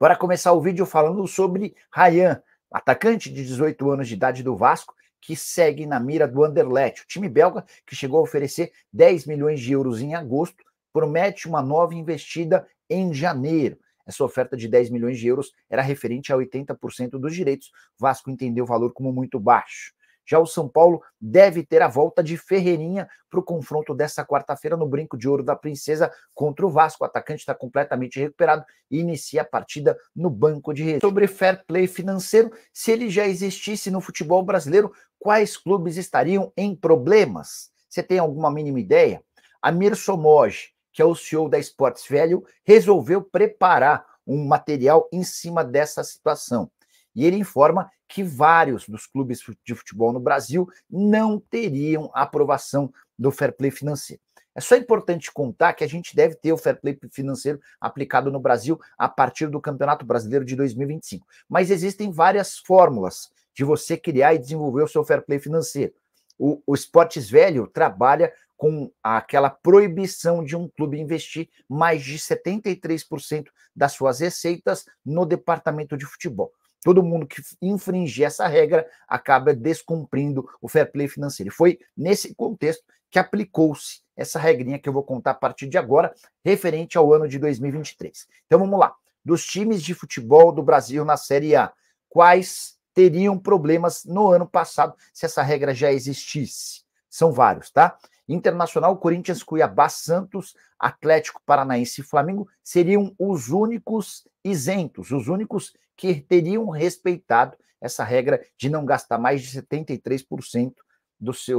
Bora começar o vídeo falando sobre Ryan, atacante de 18 anos de idade do Vasco, que segue na mira do Anderlecht. O time belga, que chegou a oferecer 10 milhões de euros em agosto, promete uma nova investida em janeiro. Essa oferta de 10 milhões de euros era referente a 80% dos direitos. O Vasco entendeu o valor como muito baixo. Já o São Paulo deve ter a volta de Ferreirinha para o confronto desta quarta-feira no Brinco de Ouro da Princesa contra o Vasco. O atacante está completamente recuperado e inicia a partida no banco de reserva. Sobre fair play financeiro, se ele já existisse no futebol brasileiro, quais clubes estariam em problemas? Você tem alguma mínima ideia? Amir Somoge, que é o CEO da Sports Value, resolveu preparar um material em cima dessa situação. E ele informa que vários dos clubes de futebol no Brasil não teriam aprovação do fair play financeiro. É só importante contar que a gente deve ter o fair play financeiro aplicado no Brasil a partir do Campeonato Brasileiro de 2025. Mas existem várias fórmulas de você criar e desenvolver o seu fair play financeiro. O Sports Value trabalha com aquela proibição de um clube investir mais de 73% das suas receitas no departamento de futebol. Todo mundo que infringir essa regra acaba descumprindo o fair play financeiro. E foi nesse contexto que aplicou-se essa regrinha que eu vou contar a partir de agora, referente ao ano de 2023. Então vamos lá. Dos times de futebol do Brasil na Série A, quais teriam problemas no ano passado se essa regra já existisse? São vários, tá? Internacional, Corinthians, Cuiabá, Santos, Atlético Paranaense e Flamengo seriam os únicos isentos, os únicos que teriam respeitado essa regra de não gastar mais de 73%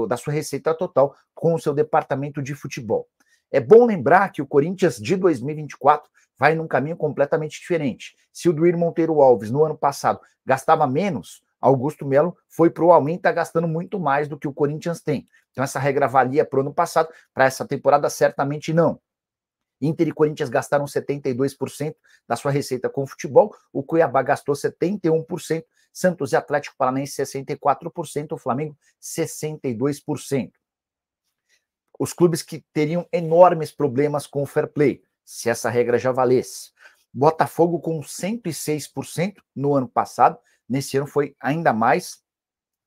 da sua receita total com o seu departamento de futebol. É bom lembrar que o Corinthians de 2024 vai num caminho completamente diferente. Se o Duír Monteiro Alves, no ano passado, gastava menos, Augusto Melo foi para o aumento, está gastando muito mais do que o Corinthians tem. Então essa regra valia para o ano passado, para essa temporada certamente não. Inter e Corinthians gastaram 72% da sua receita com futebol, o Cuiabá gastou 71%, Santos e Atlético Paranaense 64%, o Flamengo 62%. Os clubes que teriam enormes problemas com o fair play, se essa regra já valesse. Botafogo com 106% no ano passado, nesse ano foi ainda mais.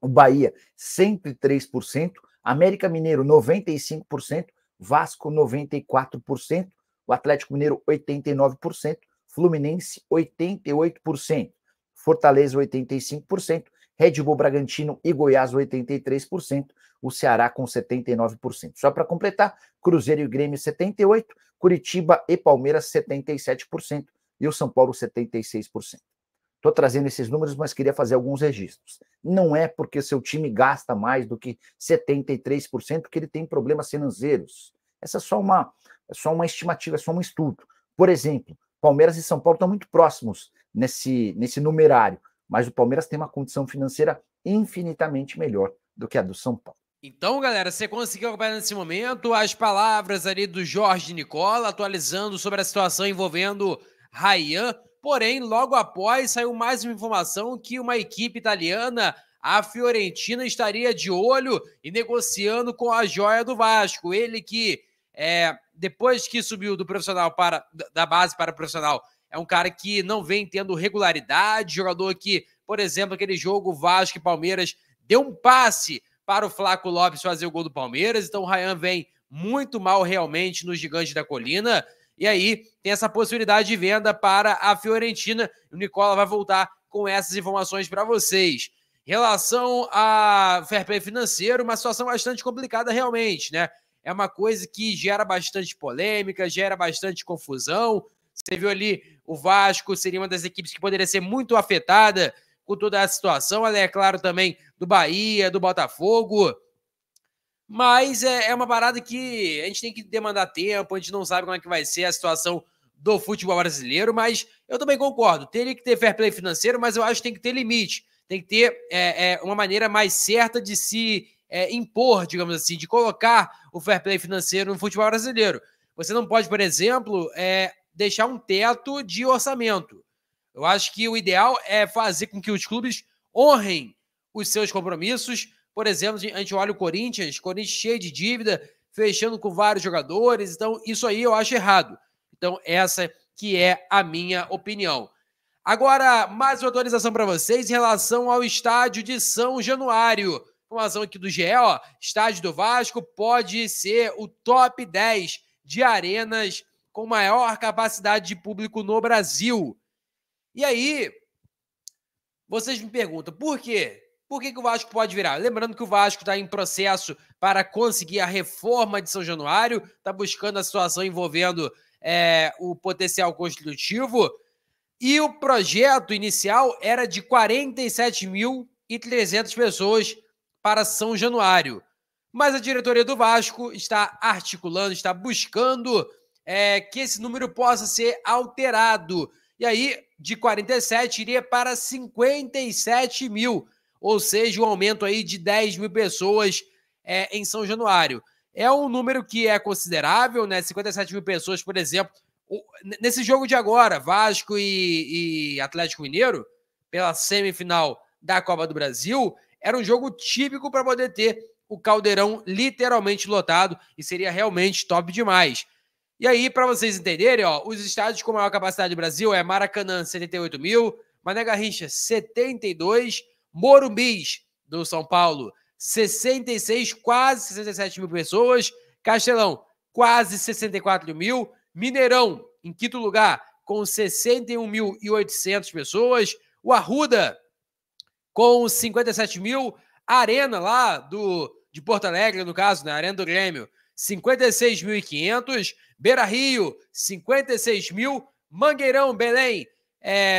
O Bahia 103%, América Mineiro 95%, Vasco 94%, o Atlético Mineiro 89%, Fluminense 88%, Fortaleza 85%, Red Bull Bragantino e Goiás 83%, o Ceará com 79%. Só para completar, Cruzeiro e Grêmio 78%, Curitiba e Palmeiras 77% e o São Paulo 76%. Estou trazendo esses números, mas queria fazer alguns registros. Não é porque seu time gasta mais do que 73% que ele tem problemas financeiros. Essa é só uma estimativa, é só um estudo. Por exemplo, Palmeiras e São Paulo estão muito próximos nesse numerário, mas o Palmeiras tem uma condição financeira infinitamente melhor do que a do São Paulo. Então, galera, você conseguiu acompanhar nesse momento as palavras ali do Jorge Nicola, atualizando sobre a situação envolvendo Ryan. Porém, logo após, saiu mais uma informação que uma equipe italiana, a Fiorentina, estaria de olho e negociando com a joia do Vasco. Ele que, depois que subiu da base para o profissional, é um cara que não vem tendo regularidade, jogador que, por exemplo, aquele jogo Vasco e Palmeiras, deu um passe para o Flaco Lopes fazer o gol do Palmeiras. Então o Ryan vem muito mal realmente no Gigante da Colina. E aí tem essa possibilidade de venda para a Fiorentina. O Nicola vai voltar com essas informações para vocês. Em relação a fair play financeiro, uma situação bastante complicada realmente, né? É uma coisa que gera bastante polêmica, gera bastante confusão. Você viu ali, o Vasco seria uma das equipes que poderia ser muito afetada com toda essa situação. É claro também do Bahia, do Botafogo. Mas é uma parada que a gente tem que demandar tempo, a gente não sabe como é que vai ser a situação do futebol brasileiro, mas eu também concordo, teria que ter fair play financeiro, mas eu acho que tem que ter limite, tem que ter uma maneira mais certa de se impor, digamos assim, de colocar o fair play financeiro no futebol brasileiro. Você não pode, por exemplo, deixar um teto de orçamento. Eu acho que o ideal é fazer com que os clubes honrem os seus compromissos. Por exemplo, a gente olha o Corinthians cheio de dívida, fechando com vários jogadores. Então, isso aí eu acho errado. Então, essa que é a minha opinião. Agora, mais uma atualização para vocês em relação ao estádio de São Januário. Informação aqui do GE, ó, estádio do Vasco pode ser o top 10 de arenas com maior capacidade de público no Brasil. E aí, vocês me perguntam, por quê? Por que o Vasco pode virar? Lembrando que o Vasco está em processo para conseguir a reforma de São Januário, está buscando a situação envolvendo o potencial constitutivo, e o projeto inicial era de 47.300 pessoas para São Januário. Mas a diretoria do Vasco está articulando, está buscando que esse número possa ser alterado. E aí, de 47 iria para 57 mil, ou seja, um aumento aí de 10 mil pessoas em São Januário. É um número que é considerável, né? 57 mil pessoas, por exemplo, nesse jogo de agora, Vasco e Atlético Mineiro, pela semifinal da Copa do Brasil, era um jogo típico para poder ter o Caldeirão literalmente lotado e seria realmente top demais. E aí, para vocês entenderem, ó, os estádios com maior capacidade do Brasil é Maracanã, 78 mil, Mané Garrincha, 72, Morumbis, do São Paulo, 66, quase 67 mil pessoas, Castelão, quase 64 mil, Mineirão, em quinto lugar, com 61.800 pessoas, o Arruda, com 57 mil, a Arena lá de Porto Alegre, no caso, né, a Arena do Grêmio, 56.500, Beira Rio, 56 mil, Mangueirão, Belém,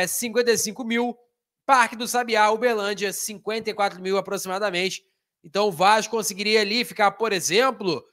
55 mil, Parque do Sabiá, Uberlândia, 54 mil aproximadamente. Então o Vasco conseguiria ali ficar, por exemplo,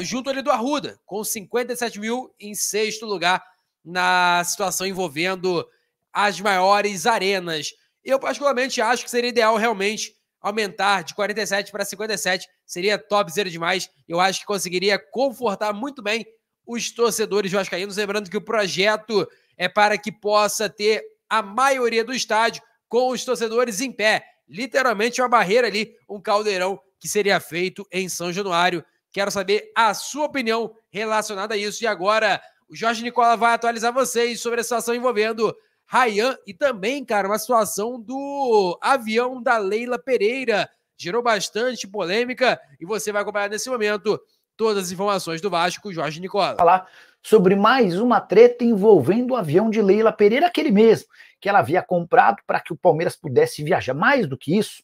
junto ali do Arruda, com 57 mil em sexto lugar na situação envolvendo as maiores arenas. Eu particularmente acho que seria ideal realmente aumentar de 47 para 57, seria topzera demais. Eu acho que conseguiria confortar muito bem os torcedores vascaínos, lembrando que o projeto é para que possa ter a maioria do estádio com os torcedores em pé, literalmente uma barreira ali, um caldeirão que seria feito em São Januário. Quero saber a sua opinião relacionada a isso. E agora o Jorge Nicola vai atualizar vocês sobre a situação envolvendo Rayan e também, cara, uma situação do avião da Leila Pereira. Gerou bastante polêmica e você vai acompanhar nesse momento todas as informações do Vasco, Jorge Nicola. Falar sobre mais uma treta envolvendo o avião de Leila Pereira, aquele mesmo que ela havia comprado para que o Palmeiras pudesse viajar. Mais do que isso,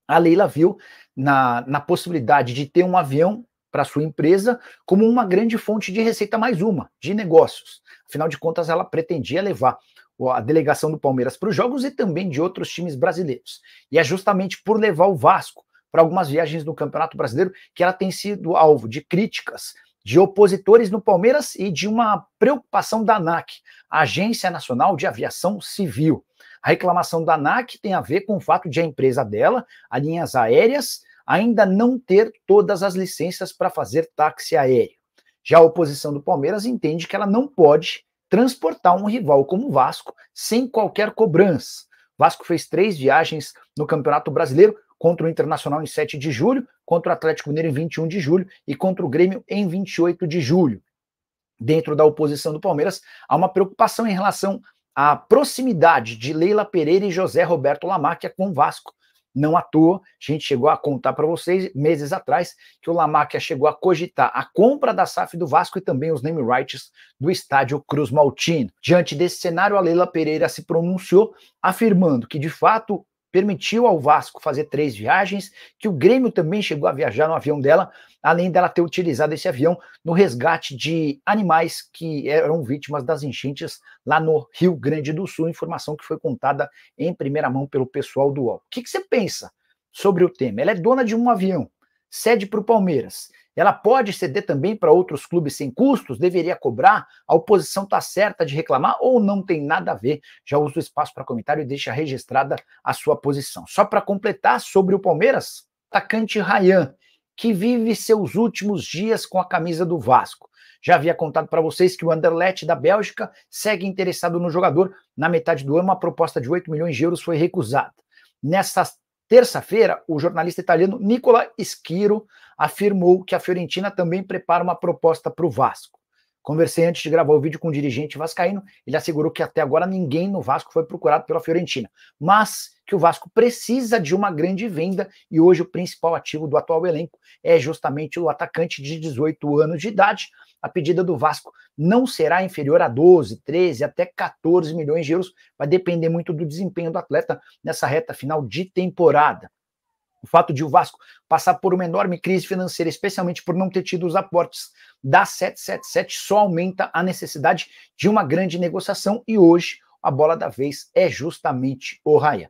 a Leila viu na possibilidade de ter um avião para sua empresa como uma grande fonte de receita, mais uma, de negócios. Afinal de contas, ela pretendia levar a delegação do Palmeiras para os jogos e também de outros times brasileiros. E é justamente por levar o Vasco para algumas viagens no Campeonato Brasileiro que ela tem sido alvo de críticas de opositores no Palmeiras e de uma preocupação da ANAC, a Agência Nacional de Aviação Civil. A reclamação da ANAC tem a ver com o fato de a empresa dela, a Linhas Aéreas, ainda não ter todas as licenças para fazer táxi aéreo. Já a oposição do Palmeiras entende que ela não pode transportar um rival como o Vasco sem qualquer cobrança. O Vasco fez 3 viagens no Campeonato Brasileiro, contra o Internacional em 7 de julho, contra o Atlético Mineiro em 21 de julho e contra o Grêmio em 28 de julho. Dentro da oposição do Palmeiras, há uma preocupação em relação à proximidade de Leila Pereira e José Roberto Lamáquia com o Vasco. Não à toa, a gente chegou a contar para vocês, meses atrás, que o Lamáquia chegou a cogitar a compra da SAF do Vasco e também os name rights do estádio Cruz Maltino. Diante desse cenário, a Leila Pereira se pronunciou, afirmando que, de fato, permitiu ao Vasco fazer 3 viagens, que o Grêmio também chegou a viajar no avião dela, além dela ter utilizado esse avião no resgate de animais que eram vítimas das enchentes lá no Rio Grande do Sul, informação que foi contada em primeira mão pelo pessoal do UOL. O que você pensa sobre o tema? Ela é dona de um avião, cede para o Palmeiras. Ela pode ceder também para outros clubes sem custos? Deveria cobrar? A oposição está certa de reclamar ou não tem nada a ver? Já usa o espaço para comentário e deixa registrada a sua posição. Só para completar sobre o Palmeiras, atacante Rayan, que vive seus últimos dias com a camisa do Vasco. Já havia contado para vocês que o Anderlecht da Bélgica segue interessado no jogador. Na metade do ano, uma proposta de 8 milhões de euros foi recusada. Nessa terça-feira, o jornalista italiano Nicola Schiro afirmou que a Fiorentina também prepara uma proposta para o Vasco. Conversei antes de gravar o vídeo com um dirigente vascaíno, ele assegurou que até agora ninguém no Vasco foi procurado pela Fiorentina, mas que o Vasco precisa de uma grande venda e hoje o principal ativo do atual elenco é justamente o atacante de 18 anos de idade. A pedida do Vasco não será inferior a 12, 13, até 14 milhões de euros, vai depender muito do desempenho do atleta nessa reta final de temporada. O fato de o Vasco passar por uma enorme crise financeira, especialmente por não ter tido os aportes da 777, só aumenta a necessidade de uma grande negociação e hoje a bola da vez é justamente o Rayan.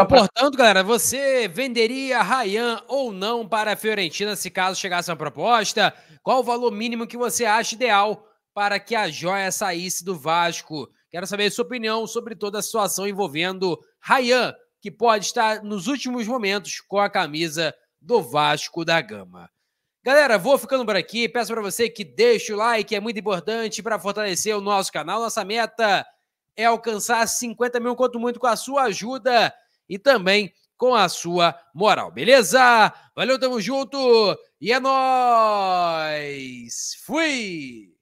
Portanto, galera, você venderia Rayan ou não para a Fiorentina se caso chegasse uma proposta? Qual o valor mínimo que você acha ideal para que a joia saísse do Vasco? Quero saber a sua opinião sobre toda a situação envolvendo Rayan, que pode estar nos últimos momentos com a camisa do Vasco da Gama. Galera, vou ficando por aqui. Peço para você que deixe o like, é muito importante para fortalecer o nosso canal. Nossa meta é alcançar 50 mil, conto muito com a sua ajuda e também com a sua moral, beleza? Valeu, tamo junto e é nóis! Fui!